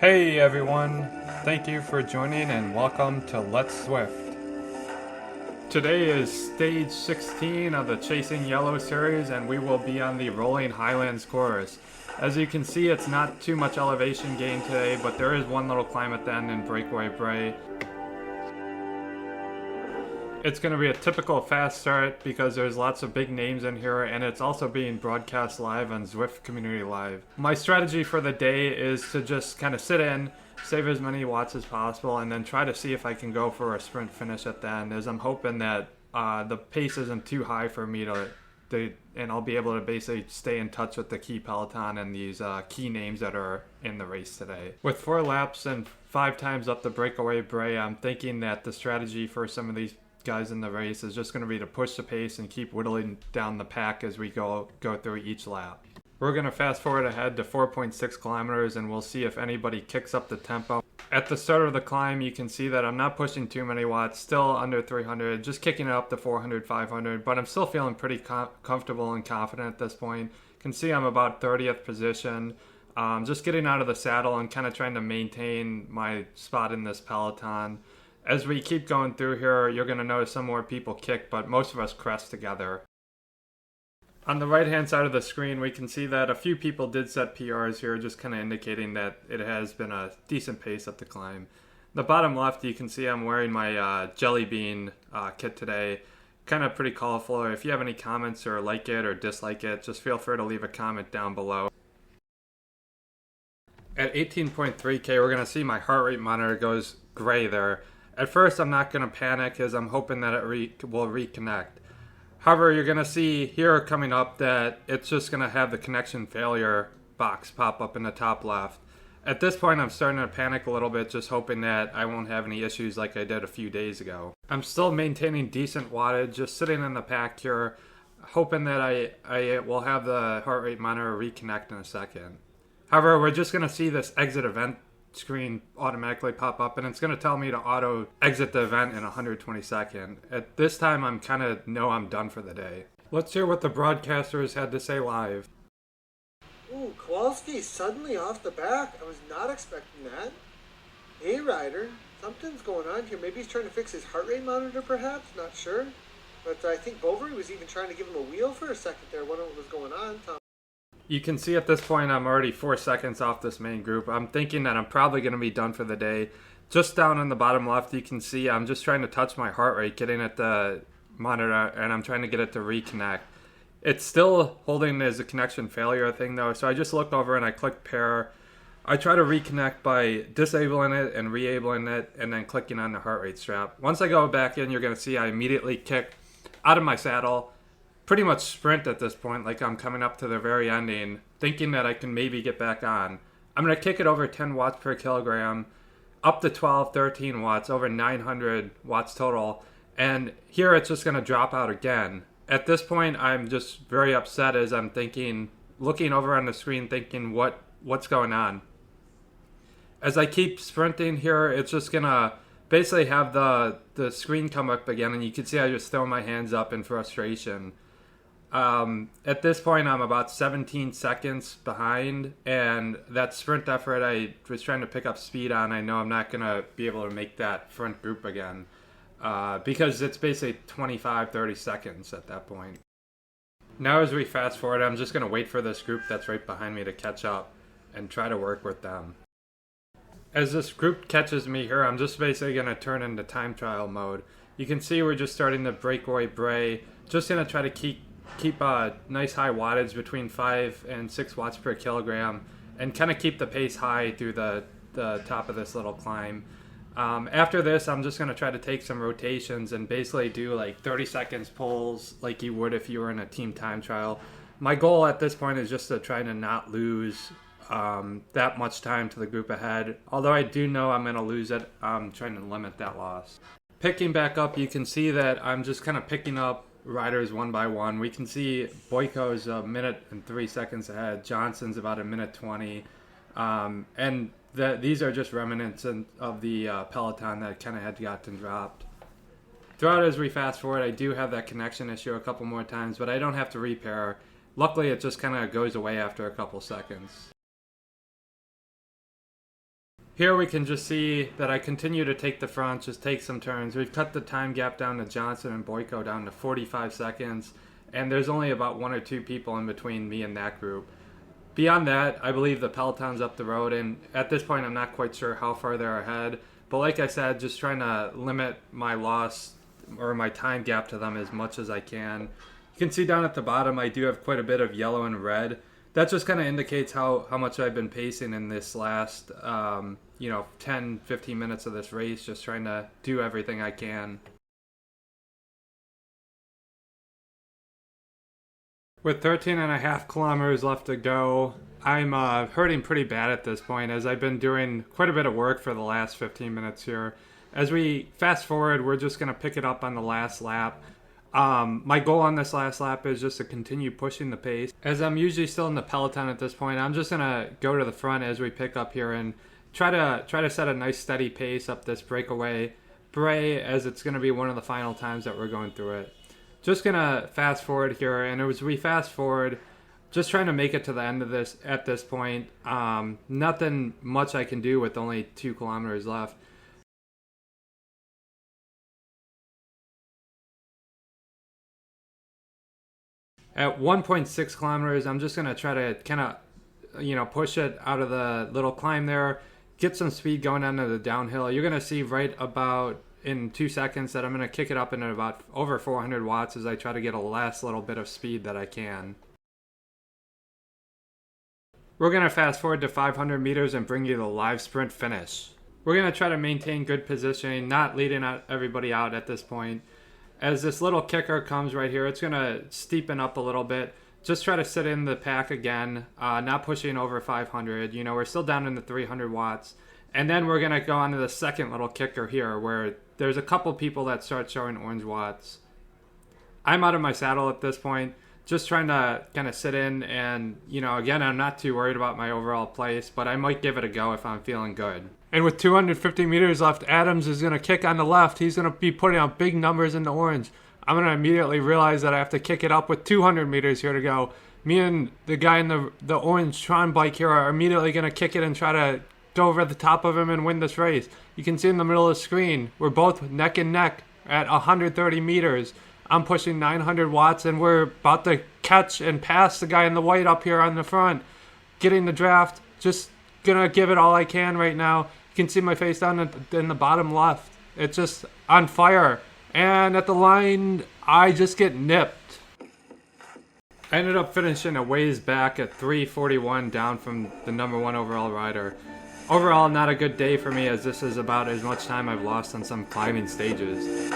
Hey everyone, thank you for joining and welcome to Let's Zwift. Today is stage 16 of the Chasing Yellow series and we will be on the Rolling Highlands course. As you can see, it's not too much elevation gain today, but there is one little climb at the end in Breakaway Brae. It's going to be a typical fast start because there's lots of big names in here, and it's also being broadcast live on Zwift Community Live. My strategy for the day is to just kind of sit in, save as many watts as possible, and then try to see if I can go for a sprint finish at the end, as I'm hoping that the pace isn't too high for me and I'll be able to basically stay in touch with the key peloton and these key names that are in the race today. With 4 laps and 5 times up the Breakaway Brae, I'm thinking that the strategy for some of these guys in the race is just going to be to push the pace and keep whittling down the pack as we go through each lap. We're going to fast forward ahead to 4.6 kilometers and we'll see if anybody kicks up the tempo. At the start of the climb, you can see that I'm not pushing too many watts, still under 300, just kicking it up to 400, 500, but I'm still feeling pretty comfortable and confident at this point. You can see I'm about 30th position, just getting out of the saddle and kind of trying to maintain my spot in this peloton. As we keep going through here, you're going to notice some more people kick, but most of us crest together. On the right-hand side of the screen, we can see that a few people did set PRs here, just kind of indicating that it has been a decent pace up the climb. The bottom left, you can see I'm wearing my Jelly Bean kit today. Kind of pretty colorful. If you have any comments or like it or dislike it, just feel free to leave a comment down below. At 18.3K, we're going to see my heart rate monitor goes gray there. At first, I'm not going to panic as I'm hoping that it will reconnect. However, you're going to see here coming up that it's just going to have the connection failure box pop up in the top left. At this point, I'm starting to panic a little bit, just hoping that I won't have any issues like I did a few days ago. I'm still maintaining decent wattage, just sitting in the pack here, hoping that I will have the heart rate monitor reconnect in a second. However, we're just going to see this exit event screen automatically pop up and it's going to tell me to auto exit the event in 122nd. At this time, I'm kind of know I'm done for the day. Let's hear what the broadcasters had to say live. Ooh, Kowalski suddenly off the back. I was not expecting that. Hey, Ryder, something's going on here. Maybe he's trying to fix his heart rate monitor, perhaps. Not sure. But I think Bovary was even trying to give him a wheel for a second there. Wondering what was going on. You can see at this point I'm already 4 seconds off this main group. I'm thinking that I'm probably going to be done for the day. Just down in the bottom left, you can see I'm just trying to touch my heart rate, getting at the monitor, and I'm trying to get it to reconnect. It's still holding as a connection failure thing though, so I just looked over and I clicked pair. I try to reconnect by disabling it and re-abling it and then clicking on the heart rate strap. Once I go back in, you're going to see I immediately kick out of my saddle. Pretty much sprint at this point, like I'm coming up to the very ending, thinking that I can maybe get back on. I'm going to kick it over 10 watts per kilogram, up to 12, 13 watts, over 900 watts total, and here it's just going to drop out again. At this point, I'm just very upset as I'm thinking, looking over on the screen, thinking what's going on. As I keep sprinting here, it's just going to basically have the screen come up again, and you can see I just throw my hands up in frustration. At this point, I'm about 17 seconds behind, and that sprint effort I was trying to pick up speed on, I know I'm not going to be able to make that front group again, because it's basically 25, 30 seconds at that point. Now as we fast forward, I'm just going to wait for this group that's right behind me to catch up and try to work with them. As this group catches me here, I'm just basically going to turn into time trial mode. You can see we're just starting the Breakaway Brae, just going to try to keep a nice high wattage between 5 and 6 watts per kilogram and kind of keep the pace high through the top of this little climb. After this, I'm just going to try to take some rotations and basically do like 30 seconds pulls like you would if you were in a team time trial. My goal at this point is just to try to not lose that much time to the group ahead. Although I do know I'm going to lose it, I'm trying to limit that loss. Picking back up, you can see that I'm just kind of picking up riders one by one. We can see Boyko's a minute and 3 seconds ahead. Johnson's about a minute 20. And these are just remnants of the peloton that kind of had gotten dropped. Throughout as we fast forward, I do have that connection issue a couple more times, but I don't have to repair. Luckily, it just kind of goes away after a couple seconds. Here we can just see that I continue to take the front, just take some turns. We've cut the time gap down to Johnson and Boyko down to 45 seconds, and there's only about 1 or 2 people in between me and that group. Beyond that, I believe the peloton's up the road, and at this point I'm not quite sure how far they're ahead. But like I said, just trying to limit my loss or my time gap to them as much as I can. You can see down at the bottom I do have quite a bit of yellow and red. That just kind of indicates how much I've been pacing in this last 10, 15 minutes of this race, just trying to do everything I can. With 13.5 kilometers left to go, I'm hurting pretty bad at this point, as I've been doing quite a bit of work for the last 15 minutes here. As we fast forward, we're just going to pick it up on the last lap. My goal on this last lap is just to continue pushing the pace. As I'm usually still in the peloton at this point, I'm just going to go to the front as we pick up here and try to set a nice steady pace up this Breakaway Brae, as it's going to be one of the final times that we're going through it. Just going to fast forward here, and as we fast forward, just trying to make it to the end of this at this point. Nothing much I can do with only 2 kilometers left. At 1.6 kilometers, I'm just going to try to kind of, push it out of the little climb there, get some speed going onto the downhill. You're going to see right about in 2 seconds that I'm going to kick it up into about over 400 watts as I try to get a last little bit of speed that I can. We're going to fast forward to 500 meters and bring you the live sprint finish. We're going to try to maintain good positioning, not leading everybody out at this point. As this little kicker comes right here, it's going to steepen up a little bit. Just try to sit in the pack again, not pushing over 500. We're still down in the 300 watts. And then we're going to go on to the second little kicker here, where there's a couple people that start showing orange watts. I'm out of my saddle at this point, just trying to kind of sit in, and, again, I'm not too worried about my overall place, but I might give it a go if I'm feeling good. And with 250 meters left, Adams is going to kick on the left. He's going to be putting out big numbers in the orange. I'm going to immediately realize that I have to kick it up with 200 meters here to go. Me and the guy in the orange Tron bike here are immediately going to kick it and try to go over the top of him and win this race. You can see in the middle of the screen, we're both neck and neck at 130 meters. I'm pushing 900 watts, and we're about to catch and pass the guy in the white up here on the front. Getting the draft, just going to give it all I can right now. You can see my face down in the bottom left. It's just on fire. And at the line, I just get nipped. I ended up finishing a ways back at 3:41, down from the number 1 overall rider. Overall, not a good day for me, as this is about as much time I've lost on some climbing stages.